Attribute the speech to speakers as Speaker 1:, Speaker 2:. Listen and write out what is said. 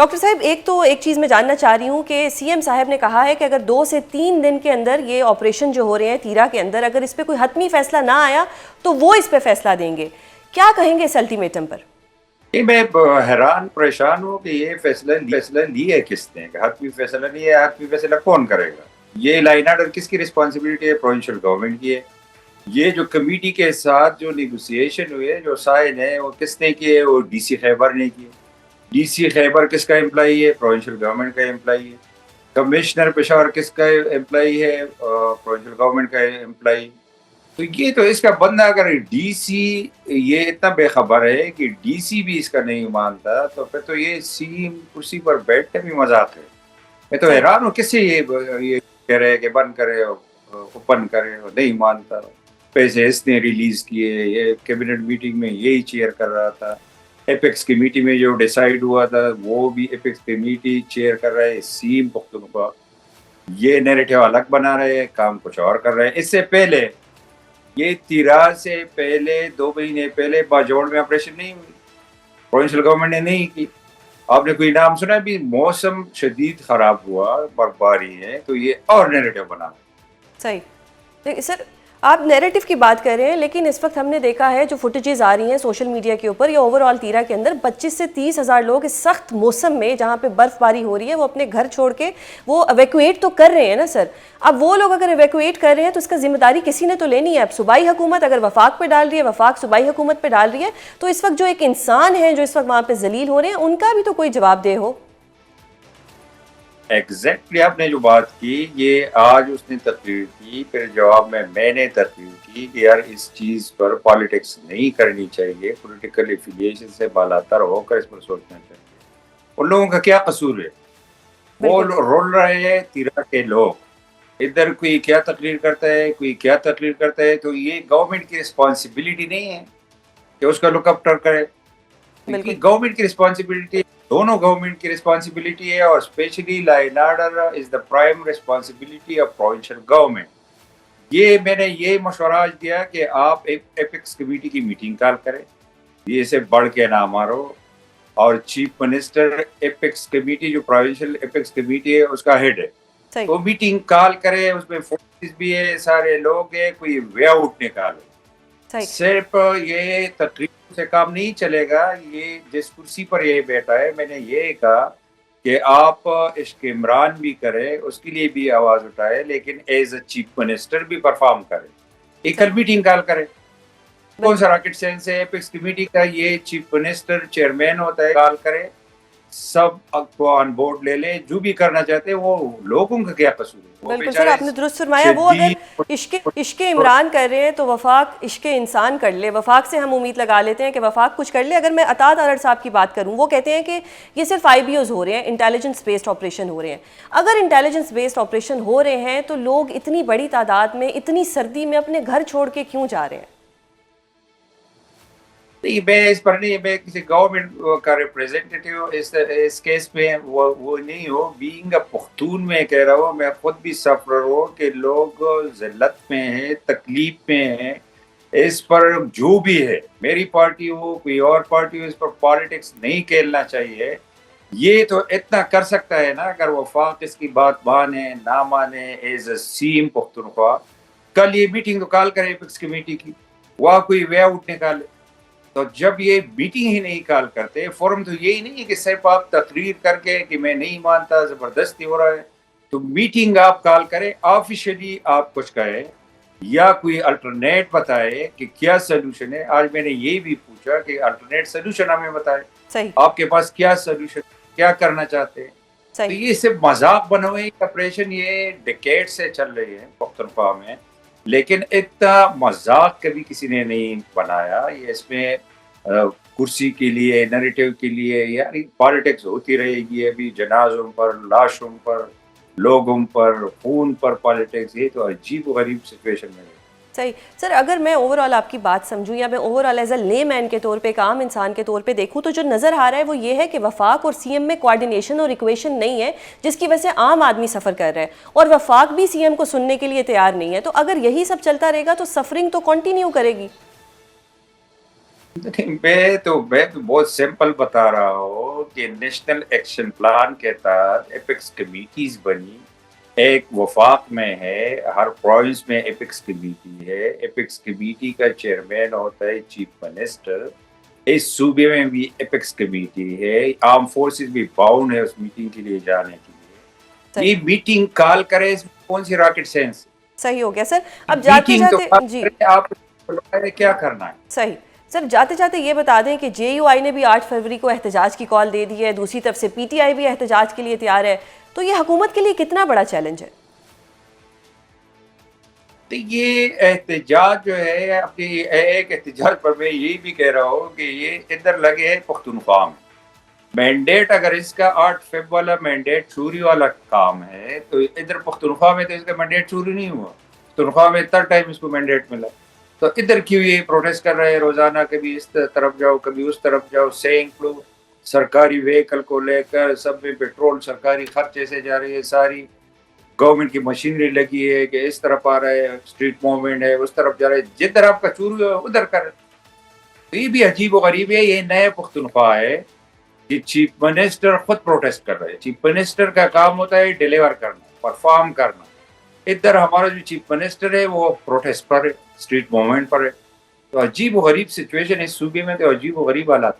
Speaker 1: Doctor صاحب ایک چیز میں جاننا چاہ رہی ہوں کہ سی ایم صاحب نے کہا ہے کہ اگر 2 سے 3 دن کے اندر یہ آپریشن جو ہو رہے ہیں تیرا کے اندر، اگر اس پہ کوئی حتمی فیصلہ نہ آیا تو وہ اس پہ فیصلہ دیں گے. کیا کہیں گے اس الٹیمیٹم پر؟
Speaker 2: میں حیران پریشان ہوں کہ یہ فیصلہ لیا ہے کس نے؟ حتمی فیصلہ نہیں ہے. حتمی فیصلہ کون کرے گا؟ یہ لا اینڈ آرڈر کس کی رسپانسبلٹی ہے؟ پروونشل گورنمنٹ کی ہے. یہ جو کمیٹی کے ساتھ جو نیگوسیشن ہوئے، جو سائن ہے، وہ کس نے کیے؟ وہ ڈی سی خیبر نے کیے. ڈی سی خیبر کس کا امپلائی ہے؟ پروونشل گورنمنٹ کا امپلائی ہے. کمشنر پشاور کس کا امپلائی ہے؟ پروونشل گورنمنٹ کا امپلائی. تو یہ تو اس کا بندہ اگر ڈی سی یہ اتنا بے خبر ہے کہ ڈی سی بھی اس کا نہیں مانتا، تو پھر تو یہ سیم کرسی پر بیٹھنے بھی مذاق ہے. میں تو حیران ہوں کس سے یہ کہہ رہے کہ بند کرے اوپن کرے، نہیں مانتا. پیسے اس نے ریلیز کیے، یہ کیبنٹ میٹنگ میں یہی چیئر کر رہا تھا. ایپیکس کمیٹی میں جو ڈیسائیڈ ہوا تھا وہ بھی ایپیکس کمیٹی چیئر کر رہے ہیں. سیم پختونخوا یہ نیریٹو الگ بنا رہے ہیں، کام کچھ اور کر رہے ہیں. اس سے پہلے یہ تیرا سے پہلے 2 مہینے پہلے باجوڑ میں آپریشن نہیں ہوئی، پروونشل گورنمنٹ نے نہیں کی. آپ نے کوئی نام سنا؟ بھی موسم شدید خراب ہوا، برفباری ہے، تو یہ اور نیریٹو بنا.
Speaker 1: صحیح سر، آپ نیریٹو کی بات کر رہے ہیں، لیکن اس وقت ہم نے دیکھا ہے جو فوٹیجز آ رہی ہیں سوشل میڈیا کے اوپر یا اوور آل تیرا کے اندر 25 سے 30 ہزار لوگ اس سخت موسم میں جہاں پہ برف باری ہو رہی ہے وہ اپنے گھر چھوڑ کے وہ ایویکویٹ تو کر رہے ہیں نا سر. اب وہ لوگ اگر ایویکویٹ کر رہے ہیں تو اس کا ذمہ داری کسی نے تو لینی ہے. اب صوبائی حکومت اگر وفاق پہ ڈال رہی ہے، وفاق صوبائی حکومت پہ ڈال رہی ہے، تو اس وقت جو ایک انسان ہیں جو اس وقت وہاں پہ ذلیل ہو رہے ہیں ان کا بھی تو کوئی جواب دہ ہو.
Speaker 2: ایگزیکٹلی آپ نے جو بات کی، یہ آج اس نے تقریر کی، پھر جواب میں نے تقریر کی کہ یار اس چیز پر پالیٹکس نہیں کرنی چاہیے، پولیٹیکل ایفیلیشن سے بالاتر ہو کر اس پر سوچنا چاہیے. ان لوگوں کا کیا قصور ہے؟ وہ رول رہے ہیں تیرا کے لوگ. ادھر کوئی کیا تقریر کرتا ہے، کوئی کیا تقریر کرتا ہے. تو یہ گورنمنٹ کی رسپانسبلٹی نہیں ہے کہ اس کا لک اپ کرے. گورنمنٹ کی رسپانسبلٹی، دونوں گورنمنٹ کی رسپانسبلٹی ہے، اور specially law and order is the prime responsibility of provincial government. یہ میں نے یہ مشورہ آج دیا کہ آپ ایپیکس کمیٹی کی میٹنگ کال کریں، یہ اسے بڑھ کے نہ مارو. اور چیف منسٹر ایپیکس کمیٹی جو پروونشل ایپیکس کمیٹی ہے اس کا ہیڈ ہے، وہ میٹنگ کال کرے. اس میں فورسز بھی ہے، سارے لوگ ہیں، کوئی وے آؤٹ نکالے. صرف یہ تقریر سے کام نہیں چلے گا. یہ جس کرسی پر یہ بیٹھا ہے، میں نے یہ کہا کہ آپ عشق عمران بھی کرے، اس کے لیے بھی آواز اٹھائے، لیکن ایز اے چیف منسٹر بھی پرفارم کرے. ایک کل میٹنگ کال کرے. کون سا راکٹ سائنس ہے؟ ایپیکس کمیٹی کا یہ چیف منسٹر چیئرمین ہوتا ہے. کال کرے، سب کو آن بورڈ لے لیں، جو بھی کرنا چاہتے ہیں. وہ لوگوں کا کیا قصور ہے؟
Speaker 1: بالکل سر، آپ نے درست فرمایا. وہ اگر عشق عمران کر رہے ہیں تو وفاق عشق انسان کر لے. وفاق سے ہم امید لگا لیتے ہیں کہ وفاق کچھ کر لے. اگر میں عطا ارڑ صاحب کی بات کروں، وہ کہتے ہیں کہ یہ صرف IBOs ہو رہے ہیں، انٹیلیجنس بیسڈ آپریشن ہو رہے ہیں. اگر انٹیلیجنس بیسڈ آپریشن ہو رہے ہیں تو لوگ اتنی بڑی تعداد میں اتنی سردی میں اپنے گھر چھوڑ کے کیوں جا رہے ہیں؟
Speaker 2: نہیں، میں اس پر نہیں، میں کسی گورنمنٹ کا ریپریزنٹیٹیو اس کیس میں وہ نہیں ہو. بینگ اے پختون میں کہہ رہا ہوں، میں خود بھی سفرر ہوں کہ لوگ ذلت میں ہیں، تکلیف میں ہیں. اس پر جو بھی ہے، میری پارٹی ہو کوئی اور پارٹی ہو، اس پر پالیٹکس نہیں کھیلنا چاہیے. یہ تو اتنا کر سکتا ہے نا، اگر وفاق اس کی بات مانے نہ مانے. ایز اے سیم پختونخوا کل یہ میٹنگ تو کال کرے ایپیکس کمیٹی کی، وہاں کوئی وے آؤٹ نکالے. تو جب یہ میٹنگ ہی نہیں کال کرتے، فورم تو یہی نہیں ہے کہ صرف آپ تقریر کر کے کہ میں نہیں مانتا، زبردستی ہو رہا ہے. تو میٹنگ آپ کال کریں، آفیشلی آپ کچھ کہیں یا کوئی الٹرنیٹ بتائے کہ کیا سلوشن ہے. آج میں نے یہ بھی پوچھا کہ الٹرنیٹ سلوشن ہمیں بتائے، آپ کے پاس کیا سلوشن، کیا کرنا چاہتے ہیں. تو یہ صرف مذاق بنا ہوئے آپریشن، یہ ڈیکیڈ سے چل رہی ہے پختونخوا میں، لیکن اتنا مذاق کبھی کسی نے نہیں بنایا. یہ اس میں کرسی کے لیے، نیریٹو کے لیے، یعنی پالیٹکس ہوتی رہے گی. ابھی جنازوں پر، لاشوں پر، لوگوں پر، خون پر پالیٹکس. یہ تو عجیب و غریب سچویشن میں ہے.
Speaker 1: صحیح سر، اگر میں اوور آل آپ کی بات سمجھوں یا میں اوور آل ایز اے لے مین کے طور پہ، ایک عام انسان کے طور پہ دیکھوں، تو جو نظر آ رہا ہے وہ یہ ہے کہ وفاق اور سی ایم میں کوارڈینیشن اور ایکویشن نہیں ہے، جس کی وجہ سے عام آدمی سفر کر رہا ہے اور وفاق بھی سی ایم کو سننے کے لیے تیار نہیں ہے. تو اگر یہی سب چلتا رہے گا تو سفرنگ تو کنٹینیو کرے گی.
Speaker 2: نہیں، میں تو بہت سمپل بتا رہا ہوں کہ نیشنل ایکشن پلان کے تحت ایپکس کمیٹیز بنی، ایک وفاق میں ہے، ہر پروونس میں ایپکس کمیٹی ہے، ایپکس کمیٹی کا چیئرمین ہوتا ہے چیف منسٹر، اس صوبے میں بھی ایپکس کمیٹی ہے، آرم فورسز بھی باؤنڈ ہے اس میٹنگ کے لیے جانے کے لیے،
Speaker 1: صحیح،
Speaker 2: یہ میٹنگ کال کرے، اس میں کون سی راکٹ سائنس؟
Speaker 1: صحیح ہو گیا سر. اب جاتے
Speaker 2: میٹنگ تو
Speaker 1: جاتے
Speaker 2: کال
Speaker 1: جی
Speaker 2: کرے، آپ کیا کرنا ہے؟
Speaker 1: صحیح. سر جاتے جاتے یہ بتا دیں کہ جے یو آئی نے بھی 8 فروری کو احتجاج کی کال دے دی ہے، دوسری طرف سے پی ٹی آئی بھی احتجاج کے لیے تیار ہے، تو یہ حکومت کے لیے کتنا بڑا چیلنج ہے؟
Speaker 2: تو یہ احتجاج جو ہے، اپنی ایک احتجاج پر میں یہی بھی کہہ رہا ہوں کہ یہ ادھر لگے ہے پختونخوا میں مینڈیٹ، اگر اس کا 8 فیب والا مینڈیٹ چوری والا کام ہے تو ادھر پختونخوا میں تو اس کا مینڈیٹ چوری نہیں ہوا، پختونخوا میں اتنا ٹائم اس کو مینڈیٹ ملا، تو ادھر کیوں یہ پروٹیسٹ کر رہے ہیں روزانہ، کبھی اس طرف جاؤ کبھی اس طرف جاؤ، سینکڑوں سرکاری وہیکل کو لے کر سب میں پیٹرول سرکاری خرچے سے جا رہی ہے، ساری گورنمنٹ کی مشینری لگی ہے کہ اس طرف آ رہا ہے، اسٹریٹ موومنٹ ہے، اس طرف جا رہے ہیں، جدھر آپ کا چوری ہو ادھر کر. تو یہ بھی عجیب و غریب ہے، یہ نئے پختونخوا ہے کہ چیف منسٹر خود پروٹیسٹ کر رہے ہیں. چیف منسٹر کا کام ہوتا ہے ڈیلیور کرنا، پرفارم کرنا. ادھر ہمارا جو چیف منسٹر ہے وہ پروٹیسٹ پر ہے، اسٹریٹ موومنٹ پر ہے. تو عجیب و غریب سچویشن ہے اس صوبے میں، تو عجیب و غریب حالات.